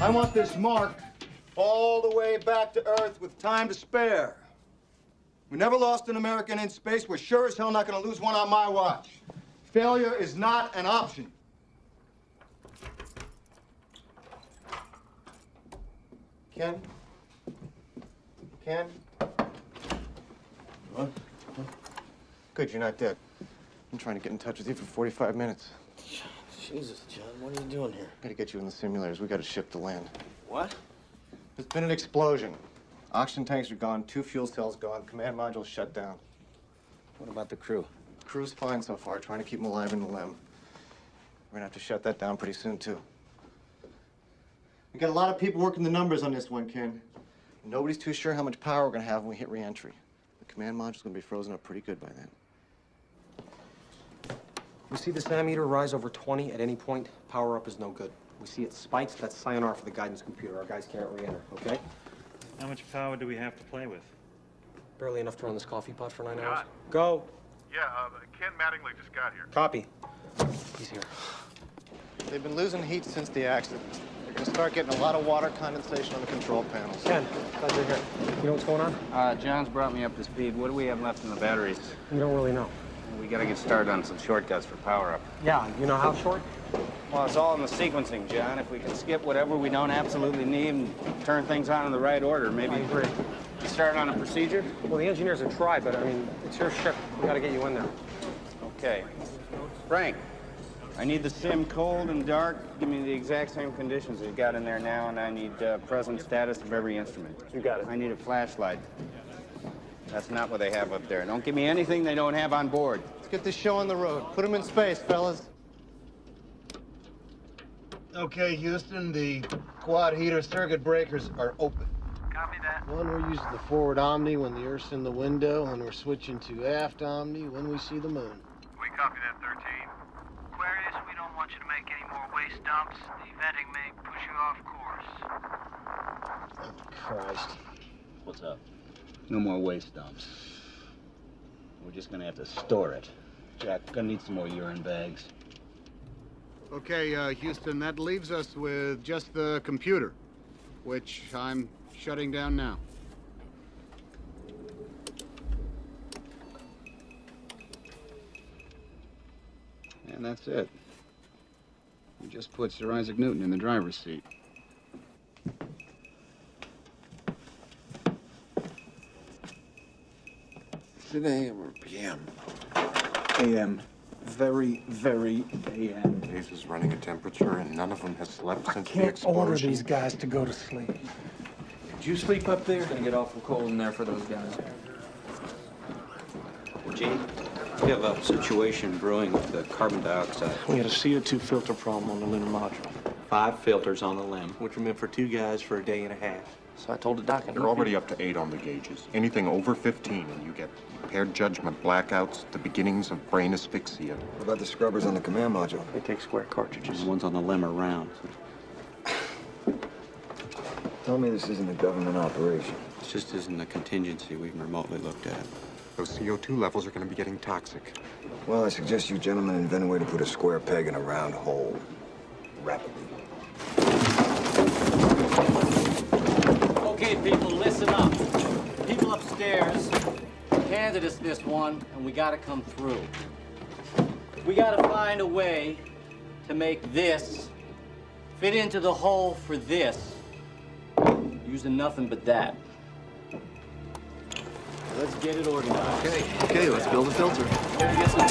I want this mark all the way back to Earth with time to spare. We never lost an American in space. We're sure as hell not going to lose one on my watch. Failure is not an option. Ken? Ken? What? Good, you're not dead. I'm trying to get in touch with you for 45 minutes. Jesus, John, what are you doing here? Gotta get you in the simulators. We gotta ship to land. What? There's been an explosion. Oxygen tanks are gone, 2 fuel cells gone, command module shut down. What about the crew? Crew's fine so far, trying to keep them alive in the LEM. We're gonna have to shut that down pretty soon, too. We got a lot of people working the numbers on this one, Ken. Nobody's too sure how much power we're gonna have when we hit re-entry. The command module's gonna be frozen up pretty good by then. We see the SAM meter rise over 20 at any point, power up is no good. We see it spikes, that's sayonara for the guidance computer. Our guys can't re-enter, okay? How much power do we have to play with? Barely enough to run this coffee pot for 9 hours. John. Go. Yeah, Ken Mattingly just got here. Copy. He's here. They've been losing heat since the accident. They're gonna start getting a lot of water condensation on the control panels. Ken, glad you're here. You know what's going on? John's brought me up to speed. What do we have left in the batteries? You don't really know. We gotta get started on some shortcuts for power-up. Yeah, you know how short? Well, it's all in the sequencing, John. If we can skip whatever we don't absolutely need and turn things on in the right order, maybe... I agree. You start on a procedure? Well, the engineers have tried, but I mean, it's your ship. We gotta get you in there. Okay. Frank, I need the sim cold and dark. Give me the exact same conditions we've got in there now, and I need present status of every instrument. You got it. I need a flashlight. That's not what they have up there. Don't give me anything they don't have on board. Let's get this show on the road. Put them in space, fellas. Okay, Houston, the quad heater circuit breakers are open. Copy that. One, we're using the forward omni when the Earth's in the window, and we're switching to aft omni when we see the moon. We copy that, 13. Aquarius, we don't want you to make any more waste dumps. The venting may push you off course. Oh, Christ. What's up? No more waste dumps. We're just gonna have to store it. Jack, gonna need some more urine bags. Okay, Houston, that leaves us with just the computer, which I'm shutting down now. And that's it. We just put Sir Isaac Newton in the driver's seat. Is it AM or PM? AM. Very, very AM. Base is running a temperature, and none of them has slept since the Can't explosion. order these guys to go to sleep. Did you sleep up there? It's gonna get awful cold in there for those guys. Gene, we have a situation brewing with the carbon dioxide. We had a CO2 filter problem on the lunar module. 5 filters on the LEM, which are meant for 2 guys for a day and a half. So I told the doc. They're already up to 8 on the gauges. Anything over 15, and you get impaired judgment, blackouts, the beginnings of brain asphyxia. What about the scrubbers on the command module? They take square cartridges. The ones on the LEM are round. Tell me this isn't a government operation. This just isn't a contingency we've remotely looked at. Those CO2 levels are going to be getting toxic. Well, I suggest you gentlemen invent a way to put a square peg in a round hole. Rapidly. Okay, people, listen up. People upstairs handed us this one, and we gotta come through. We gotta find a way to make this fit into the hole for this, using nothing but that. Let's get it organized. Okay, let's build a filter. Get some